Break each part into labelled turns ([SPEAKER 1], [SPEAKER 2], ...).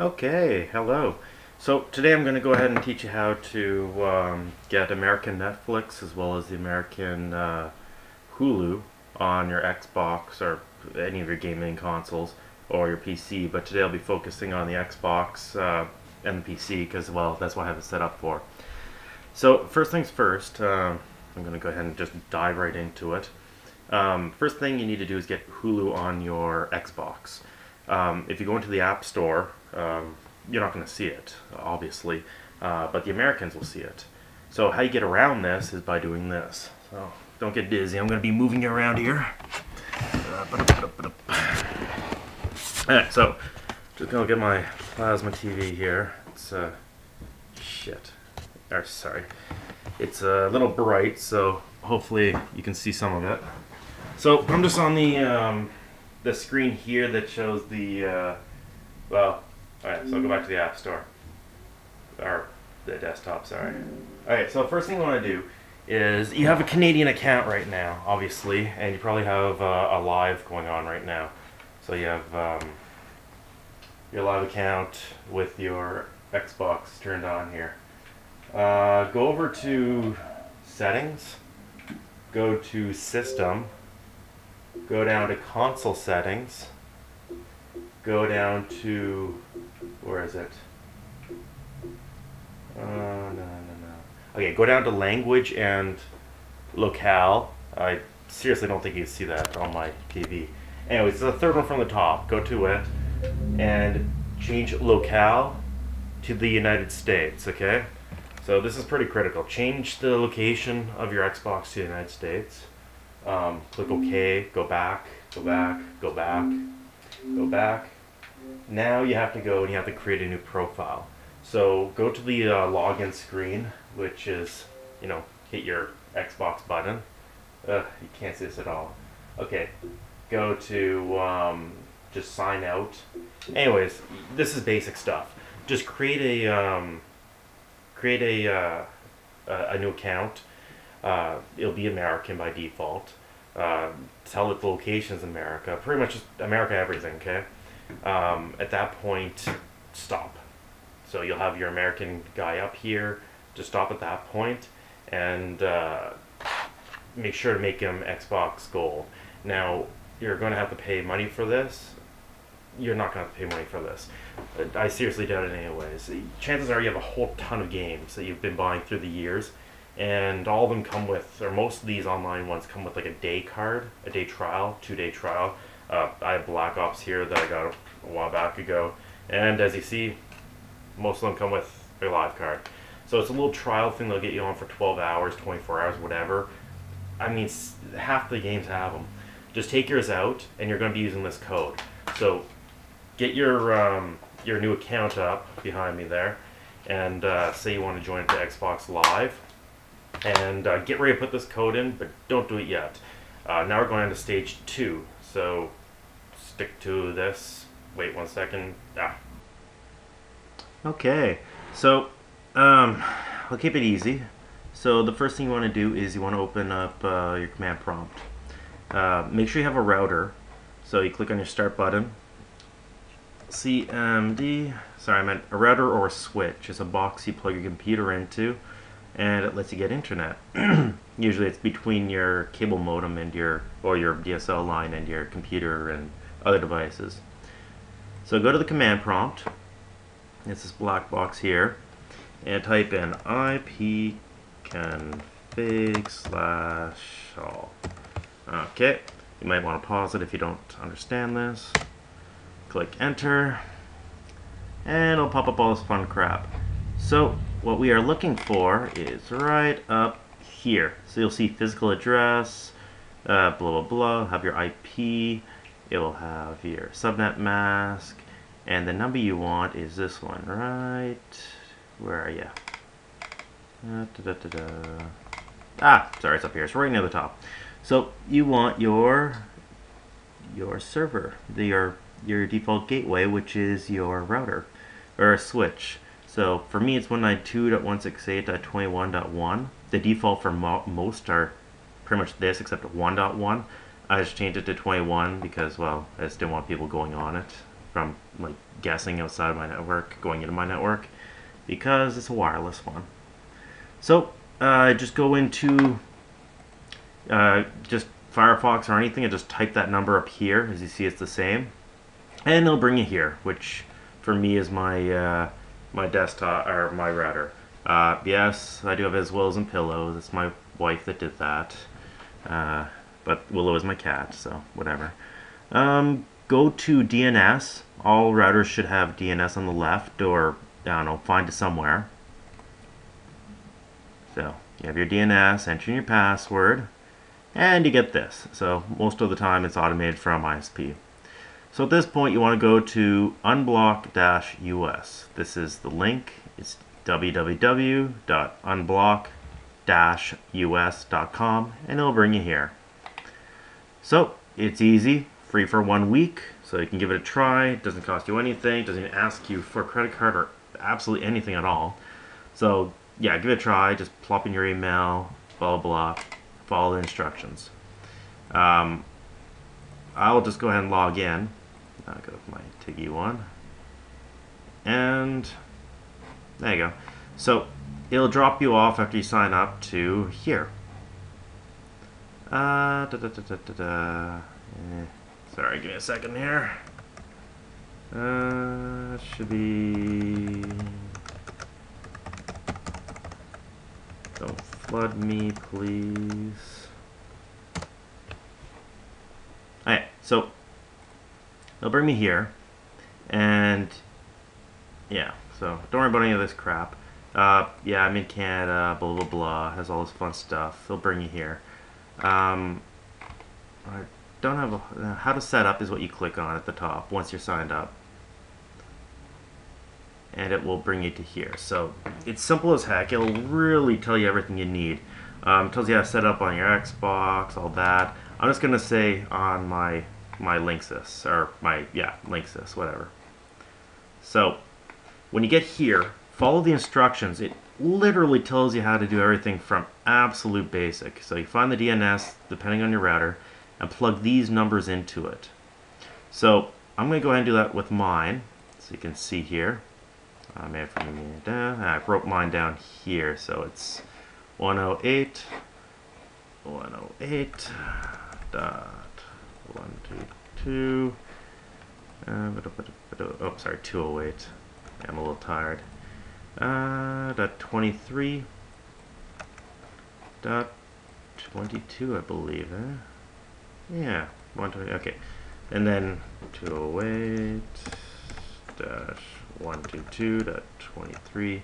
[SPEAKER 1] Okay, hello. So today I'm going to go ahead and teach you how to get American Netflix as well as the American Hulu on your Xbox or any of your gaming consoles or your PC. But today I'll be focusing on the Xbox and the PC because, well, that's what I have it set up for. So first things first, I'm going to go ahead and just dive right into it. First thing you need to do is get Hulu on your Xbox. If you go into the App Store, you're not going to see it, obviously, but the Americans will see it. So how you get around this is by doing this. So don't get dizzy. I'm going to be moving you around here. Alright, so just going to get my plasma TV here. It's sorry. It's a little bright, so hopefully you can see some of it. So I'm just on the screen here that shows the alright, so I'll go back to the App Store. Or the desktop, sorry. Alright, so first thing you want to do is you have a Canadian account right now, obviously, and you probably have a live going on right now. So you have your live account with your Xbox turned on here. Go over to Settings, go to System, go down to Console Settings, go down to, where is it? No. Okay, go down to Language and Locale. I seriously don't think you can see that on my TV. Anyways, the third one from the top. Go to it and change Locale to the United States, okay? So this is pretty critical. Change the location of your Xbox to the United States. Click OK, go back, go back, go back, go back. Now you have to go and you have to create a new profile. So go to the login screen, which is, hit your Xbox button. You can't see this at all. Okay, go to just sign out. Anyways, this is basic stuff. Just create a new account. It'll be American by default. Tell it the location's America. Pretty much just America everything, okay? At that point, stop. So you'll have your American guy up here. Just stop at that point and make sure to make him Xbox Gold. Now, you're going to have to pay money for this. You're not going to have to pay money for this. I seriously doubt it anyways. Chances are you have a whole ton of games that you've been buying through the years, and all of them come with, or most of these online ones come with like a day card, a day trial, 2-day trial. I have Black Ops here that I got a while back ago, and as you see, most of them come with a live card. So it's a little trial thing. They'll get you on for 12 hours, 24 hours, whatever. I mean, half the games have them. Just take yours out, and you're going to be using this code. So get your new account up behind me there, and say you want to join the Xbox Live, and get ready to put this code in, but don't do it yet. Now we're going on to stage 2. So stick to this. Wait 1 second. Okay, so I'll keep it easy. So the first thing you want to do is you want to open up your command prompt. Make sure you have a router. So you click on your start button. CMD, sorry, I meant a router or a switch. It's a box you plug your computer into, and it lets you get internet. Usually it's between your cable modem and your DSL line and your computer and other devices. So go to the command prompt. It's this black box here, and type in ipconfig/all. Okay, you might want to pause it if you don't understand this. Click enter, and it'll pop up all this fun crap. So what we are looking for is right up here. So you'll see physical address, blah blah blah, have your IP, it will have your subnet mask, and the number you want is this one, right? Where are you? Sorry, it's up here. It's right near the top. So you want your server, your default gateway, which is your router or a switch. So for me, it's 192.168.21.1. The default for most are pretty much this, except 1.1. I just changed it to 21 because, well, I just didn't want people going on it. from like guessing outside of my network, going into my network, because it's a wireless one. So just go into just Firefox or anything and just type that number up here. As you see, it's the same, and it'll bring you here, which for me is my my desktop or my router. Yes, I do have as Willows and Pillows. It's my wife that did that, but Willow is my cat, so whatever. Go to DNS. All routers should have DNS on the left, or I don't know, find it somewhere. So you have your DNS, enter in your password, and you get this. So most of the time it's automated from ISP. So at this point you want to go to unblock-us. This is the link. It's www.unblock-us.com, and it'll bring you here. So it's easy, free for 1 week, so you can give it a try. It doesn't cost you anything, doesn't even ask you for a credit card or absolutely anything at all. So yeah, give it a try. Just plop in your email, blah blah, follow the instructions. I'll just go ahead and log in. I'll go with my Tiggy one, and there you go. So it'll drop you off after you sign up to here. Sorry, give me a second here. Should be. Don't flood me, please. Alright, so it'll bring me here, and yeah, so don't worry about any of this crap. Yeah, I'm in Canada, blah blah blah, has all this fun stuff. They'll bring you here. I don't have a, how to set up is what you click on at the top once you're signed up, and it will bring you to here. So it's simple as heck. It'll really tell you everything you need. Tells you how to set up on your Xbox, all that. I'm just gonna say on my Linksys, or my Linksys, whatever. So when you get here, follow the instructions. It literally tells you how to do everything from absolute basic. So you find the DNS depending on your router and plug these numbers into it. So I'm going to go ahead and do that with mine, so you can see here. I wrote mine down here, so it's 108.122. Oh, sorry, 208. I'm a little tired. .23.22, I believe. Yeah, 120. Okay, and then 208.122.23,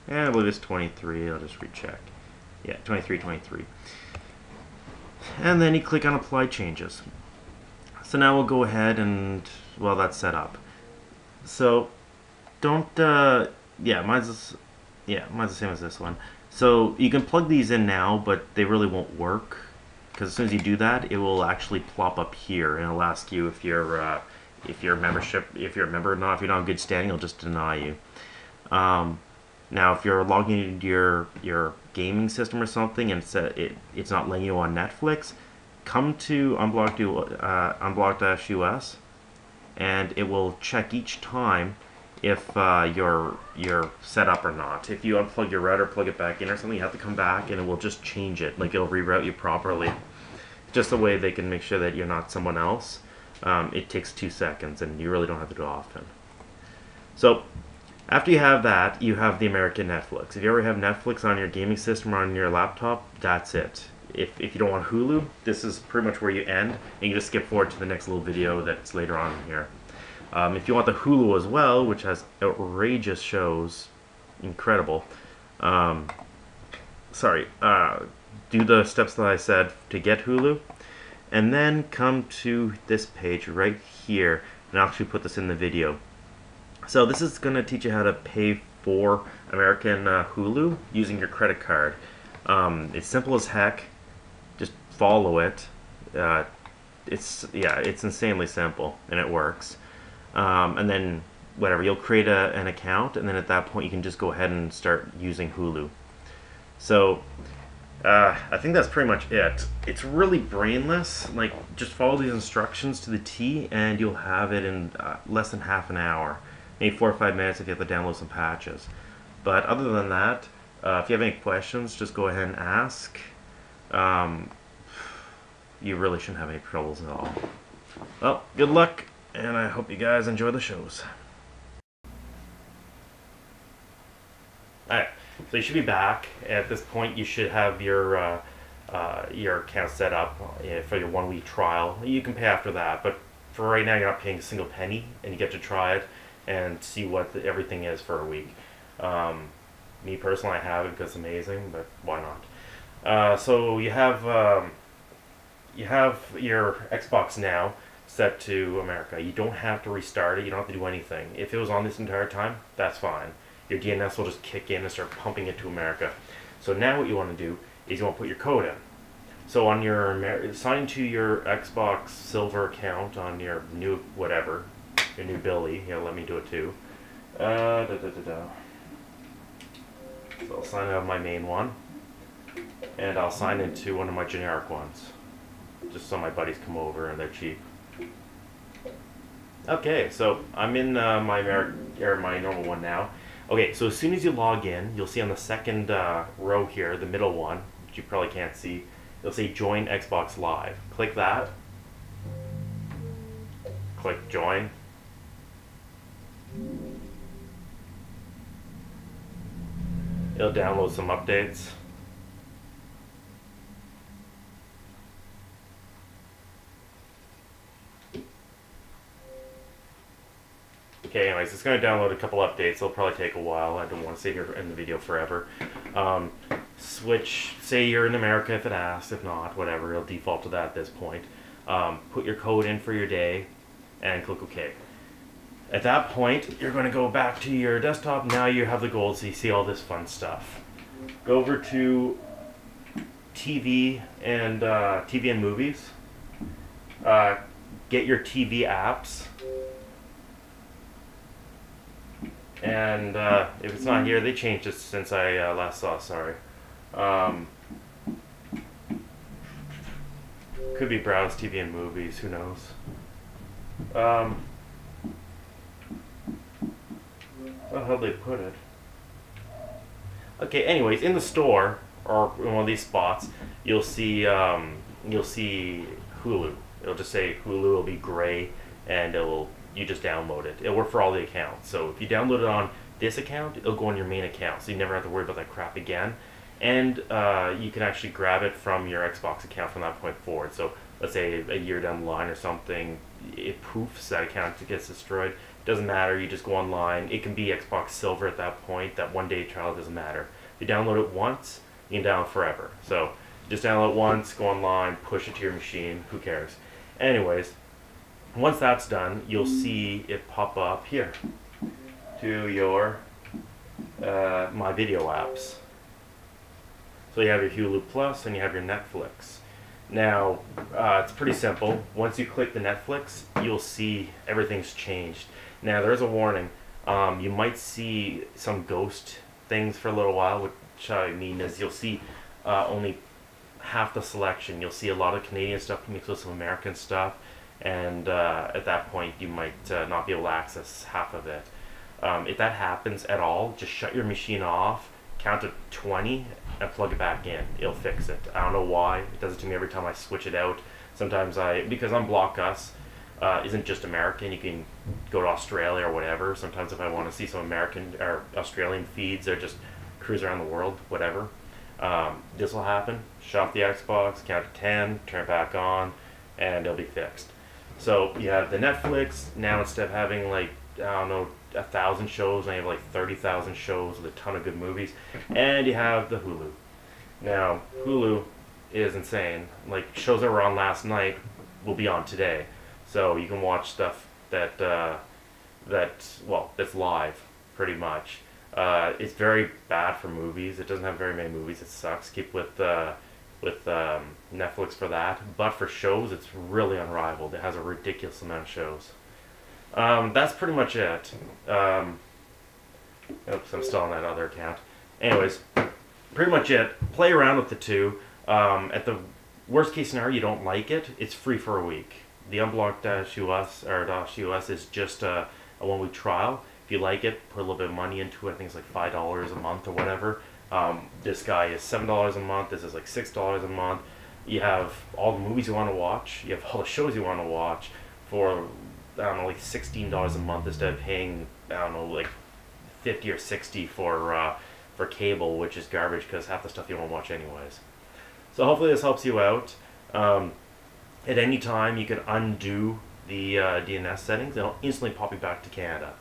[SPEAKER 1] and I believe it's 23. I'll just recheck. Yeah, 23.23. And then you click on Apply Changes. So now we'll go ahead and, well, that's set up. So don't mine's the same as this one. So you can plug these in now, but they really won't work, because as soon as you do that, it will actually plop up here, and it'll ask you if you're a member or not. If you're not in good standing, it'll just deny you. Now, if you're logging into your gaming system or something and it's not letting you on Netflix, come to unblock-us, and it will check each time if you're set up or not. If you unplug your router, plug it back in or something, you have to come back and it will just change it. Like, it'll reroute you properly. Just the way they can make sure that you're not someone else. It takes 2 seconds, and you really don't have to do it often. So after you have that, you have the American Netflix. If you ever have Netflix on your gaming system or on your laptop, that's it. If you don't want Hulu, this is pretty much where you end, and you can just skip forward to the next little video that's later on here. If you want the Hulu as well, which has outrageous shows, incredible, do the steps that I said to get Hulu, and then come to this page right here, and I'll actually put this in the video. So this is going to teach you how to pay for American Hulu using your credit card. It's simple as heck. Just follow it. It's insanely simple, and it works. And then whatever, you'll create an account, and then at that point you can just go ahead and start using Hulu. So I think that's pretty much it. It's really brainless. Like, just follow these instructions to the T, and you'll have it in less than half an hour. Maybe 4 or 5 minutes if you have to download some patches. But other than that, if you have any questions, just go ahead and ask. You really shouldn't have any troubles at all. Well, good luck, and I hope you guys enjoy the shows. Alright, so you should be back. At this point, you should have your account set up for your 1 week trial. You can pay after that, but for right now, you're not paying a single penny, and you get to try it and see what everything is for a week. Me personally, I have it because it's amazing, but why not? So you have your Xbox Now set to America. You don't have to restart it. You don't have to do anything. If it was on this entire time, that's fine. Your DNS will just kick in and start pumping it to America. So now what you want to do is you want to put your code in. So on your sign to your Xbox Silver account on your new whatever, your new Billy. Yeah, let me do it too. So I'll sign out of my main one, and I'll sign into one of my generic ones, just so my buddies come over and they're cheap. Okay, so I'm in my normal one now. Okay, so as soon as you log in, you'll see on the second row here, the middle one, which you probably can't see, you'll say Join Xbox Live. Click that. Click Join. It'll download some updates. Okay, anyways, it's going to download a couple updates. It'll probably take a while. I don't want to sit here in the video forever. Say you're in America if it asks. If not, whatever. It'll default to that at this point. Put your code in for your day and click OK. At that point, you're going to go back to your desktop. Now you have the gold, so you see all this fun stuff. Go over to TV and movies. Get your TV apps. And if it's not here, they changed it since I last saw, sorry. Could be browse TV and movies, who knows. Where the hell did they put it? Okay, anyways, in the store, or in one of these spots, you'll see Hulu. It'll just say Hulu, it'll be gray, and you just download it. It'll work for all the accounts. So if you download it on this account, it'll go on your main account, so you never have to worry about that crap again. And you can actually grab it from your Xbox account from that point forward. So let's say a year down the line or something, it poofs, that account gets destroyed. Doesn't matter, you just go online. It can be Xbox Silver at that point. That 1 day trial doesn't matter. If you download it once, you can download it forever. So just download it once, go online, push it to your machine, who cares. Anyways, once that's done, you'll see it pop up here to your My Video apps. So you have your Hulu Plus and you have your Netflix. Now, it's pretty simple. Once you click the Netflix, you'll see everything's changed. Now, there's a warning. You might see some ghost things for a little while, which I mean is you'll see only half the selection. You'll see a lot of Canadian stuff mixed with some American stuff, and at that point, you might not be able to access half of it. If that happens at all, just shut your machine off, count to 20, and plug it back in. It'll fix it. I don't know why. It does it to me every time I switch it out. Sometimes because I'm BlockUs, isn't just American. You can go to Australia or whatever. Sometimes if I want to see some American or Australian feeds, they're just cruise around the world, whatever. This will happen. Shut off the Xbox, count to 10, turn it back on, and it'll be fixed. So you have the Netflix. Now instead of having like, I don't know, 1,000 shows, now you have like 30,000 shows with a ton of good movies. And you have the Hulu. Now, Hulu is insane. Like, shows that were on last night will be on today. So you can watch stuff that's live, pretty much. It's very bad for movies. It doesn't have very many movies. It sucks. Keep with Netflix for that. But for shows, it's really unrivaled. It has a ridiculous amount of shows. That's pretty much it. Oops, I'm still on that other account. Anyways, pretty much it. Play around with the two. At the worst case scenario, you don't like it, it's free for a week. The Unblock-US or .US is just a 1 week trial. If you like it, put a little bit of money into it. I think it's like $5 a month or whatever. This guy is $7 a month. This is like $6 a month. You have all the movies you want to watch. You have all the shows you want to watch for, I don't know, like $16 a month instead of paying, I don't know, like 50 or 60 for cable, which is garbage because half the stuff you don't watch anyways. So hopefully this helps you out. At any time you can undo the DNS settings. It'll instantly pop you back to Canada.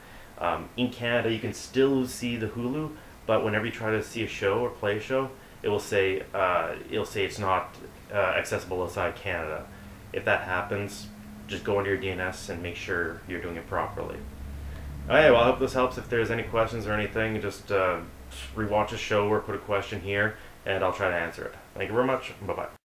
[SPEAKER 1] In Canada you can still see the Hulu, but whenever you try to see a show or play a show, it will say it's not accessible outside Canada. If that happens, just go into your DNS and make sure you're doing it properly. Alright, well I hope this helps. If there's any questions or anything, just rewatch a show or put a question here and I'll try to answer it. Thank you very much. Bye-bye.